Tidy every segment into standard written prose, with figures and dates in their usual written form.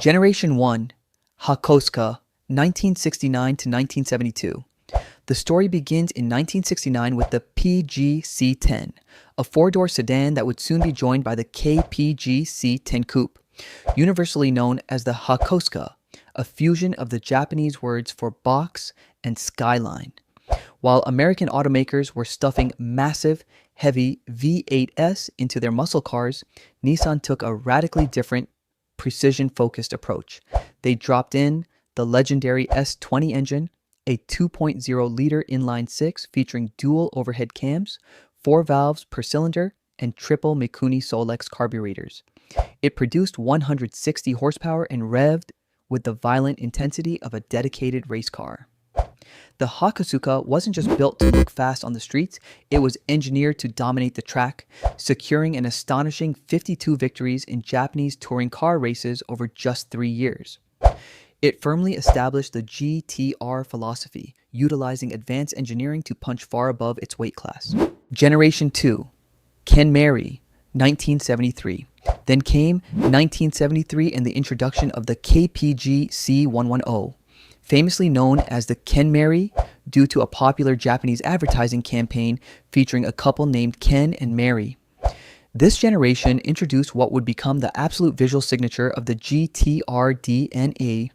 Generation 1, Hakosuka, 1969 to 1972. The story begins in 1969 with the PG-C10, a four-door sedan that would soon be joined by the KPG-C10 Coupe, universally known as the Hakosuka, a fusion of the Japanese words for box and skyline. While American automakers were stuffing massive, heavy V8s into their muscle cars, Nissan took a radically different, precision-focused approach. They dropped in the legendary S20 engine, a 2.0-liter inline-six featuring dual overhead cams, 4 valves per cylinder, and triple Mikuni Solex carburetors. It produced 160 horsepower and revved with the violent intensity of a dedicated race car. The Hakosuka wasn't just built to look fast on the streets, it was engineered to dominate the track, securing an astonishing 52 victories in Japanese touring car races over just 3 years. It firmly established the GT-R philosophy, utilizing advanced engineering to punch far above its weight class. Generation 2, Kenmari, 1973. Then came 1973 and the introduction of the KPG C110. Famously known as the Kenmari due to a popular Japanese advertising campaign featuring a couple named Ken and Mary. This generation introduced what would become the absolute visual signature of the GT-R DNA,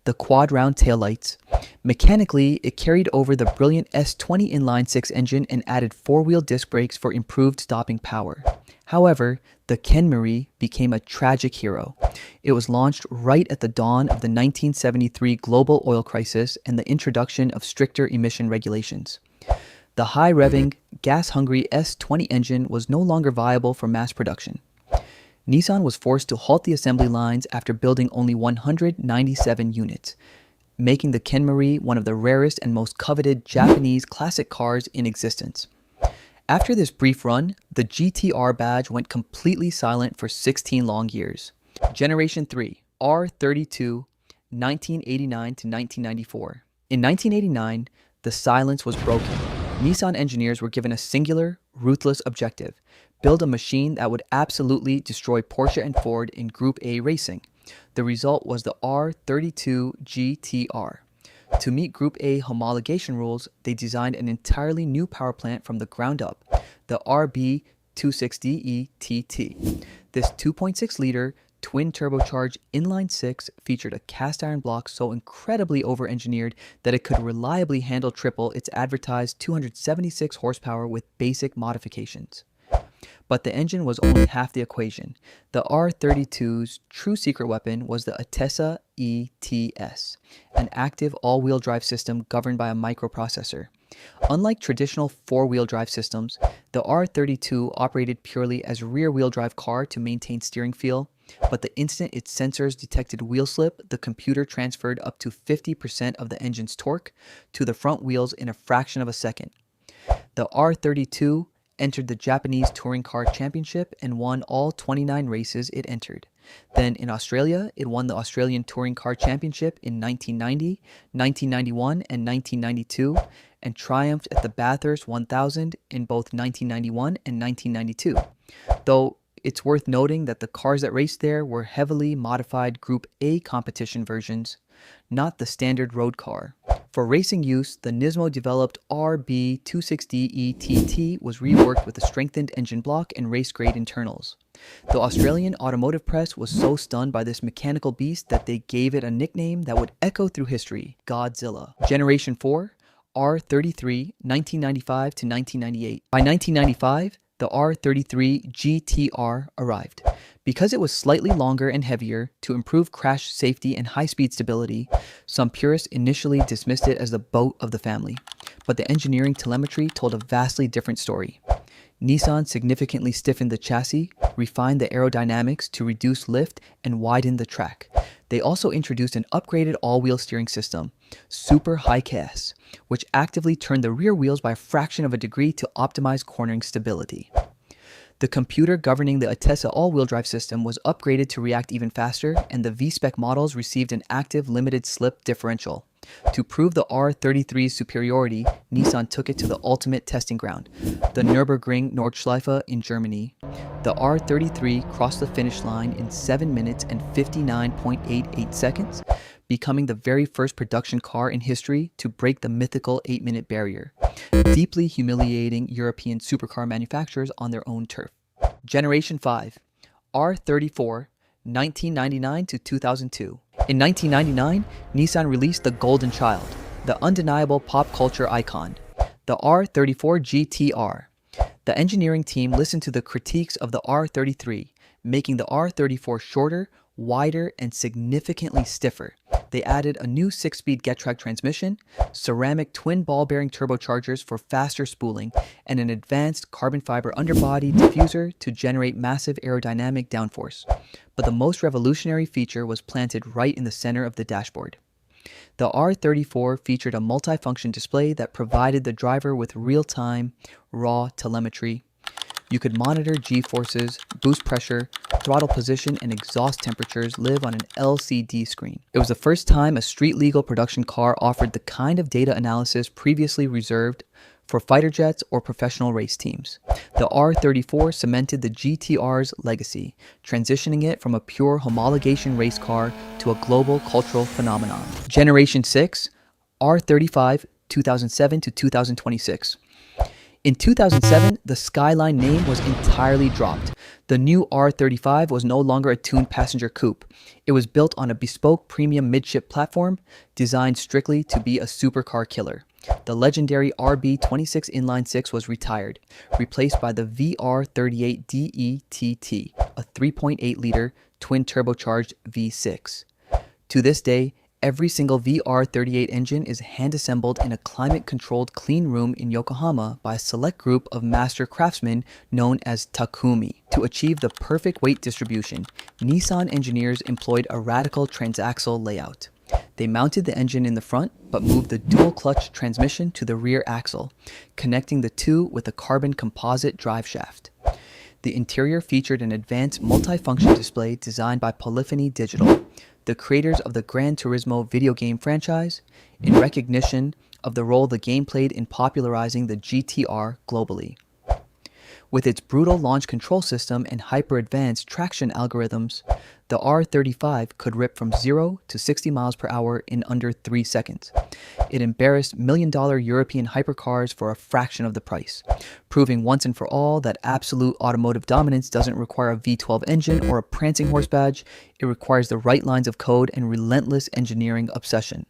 the quad-round taillights. Mechanically, it carried over the brilliant S20 inline-six engine and added four-wheel disc brakes for improved stopping power. However, the Kenmari became a tragic hero. It was launched right at the dawn of the 1973 global oil crisis and the introduction of stricter emission regulations. The high-revving, gas-hungry S20 engine was no longer viable for mass production. Nissan was forced to halt the assembly lines after building only 197 units, making the Kenmari one of the rarest and most coveted Japanese classic cars in existence. After this brief run, the GT-R badge went completely silent for 16 long years. Generation 3, R32, 1989 to 1994. In 1989, the silence was broken. Nissan engineers were given a singular, ruthless objective: build a machine that would absolutely destroy Porsche and Ford in Group A racing. The result was the R32 GT-R. To meet Group A homologation rules, they designed an entirely new power plant from the ground up, the RB260E-TT. This 2.6-liter twin-turbocharged inline-six featured a cast-iron block so incredibly over-engineered that it could reliably handle triple its advertised 276 horsepower with basic modifications. But the engine was only half the equation. The R32's true secret weapon was the ATTESA E-TS, an active all-wheel drive system governed by a microprocessor. Unlike traditional four-wheel drive systems, the R32 operated purely as a rear-wheel drive car to maintain steering feel, but the instant its sensors detected wheel slip, the computer transferred up to 50% of the engine's torque to the front wheels in a fraction of a second. The R32 entered the Japanese Touring Car Championship and won all 29 races it entered. Then in Australia, it won the Australian Touring Car Championship in 1990, 1991, and 1992, and triumphed at the Bathurst 1000 in both 1991 and 1992. Though it's worth noting that the cars that raced there were heavily modified Group A competition versions, not the standard road car. For racing use, the Nismo developed RB260E-TT was reworked with a strengthened engine block and race-grade internals. The Australian automotive press was so stunned by this mechanical beast that they gave it a nickname that would echo through history: Godzilla. Generation 4, R33, 1995 to 1998. By 1995, the R33 GT-R arrived. Because it was slightly longer and heavier, to improve crash safety and high-speed stability, some purists initially dismissed it as the boat of the family. But the engineering telemetry told a vastly different story. Nissan significantly stiffened the chassis, refined the aerodynamics to reduce lift, and widen the track. They also introduced an upgraded all-wheel steering system, Super High-Cas, which actively turned the rear wheels by a fraction of a degree to optimize cornering stability. The computer governing the ATTESA all-wheel drive system was upgraded to react even faster, and the V-Spec models received an active limited slip differential. To prove the R33's superiority, Nissan took it to the ultimate testing ground, the Nürburgring Nordschleife in Germany. The R33 crossed the finish line in 7 minutes and 59.88 seconds, becoming the very first production car in history to break the mythical 8-minute barrier, deeply humiliating European supercar manufacturers on their own turf. Generation 5, R34, 1999 to 2002. In 1999, Nissan released the Golden Child, the undeniable pop culture icon, the R34 GT-R. The engineering team listened to the critiques of the R33, making the R34 shorter, wider, and significantly stiffer. They added a new 6-speed Getrag transmission, ceramic twin ball bearing turbochargers for faster spooling, and an advanced carbon fiber underbody diffuser to generate massive aerodynamic downforce. But the most revolutionary feature was planted right in the center of the dashboard. The R34 featured a multifunction display that provided the driver with real-time, raw telemetry. You could monitor G-forces, boost pressure, throttle position, and exhaust temperatures live on an LCD screen. It was the first time a street-legal production car offered the kind of data analysis previously reserved for fighter jets or professional race teams. The R34 cemented the GT-R's legacy, transitioning it from a pure homologation race car to a global cultural phenomenon. Generation 6, R35, 2007 to 2026. In 2007, the Skyline name was entirely dropped. The new R35 was no longer a tuned passenger coupe. It was built on a bespoke premium midship platform designed strictly to be a supercar killer. The legendary RB26 inline-6 was retired, replaced by the VR38 DETT, a 3.8-liter twin-turbocharged V6. To this day, every single VR38 engine is hand-assembled in a climate-controlled clean room in Yokohama by a select group of master craftsmen known as Takumi. To achieve the perfect weight distribution, Nissan engineers employed a radical transaxle layout. They mounted the engine in the front, but moved the dual-clutch transmission to the rear axle, connecting the two with a carbon composite driveshaft. The interior featured an advanced multifunction display designed by Polyphony Digital, the creators of the Gran Turismo video game franchise, in recognition of the role the game played in popularizing the GT-R globally. With its brutal launch control system and hyper-advanced traction algorithms, the R35 could rip from 0 to 60 miles per hour in under 3 seconds. It embarrassed million-dollar European hypercars for a fraction of the price, proving once and for all that absolute automotive dominance doesn't require a V12 engine or a prancing horse badge. It requires the right lines of code and relentless engineering obsession.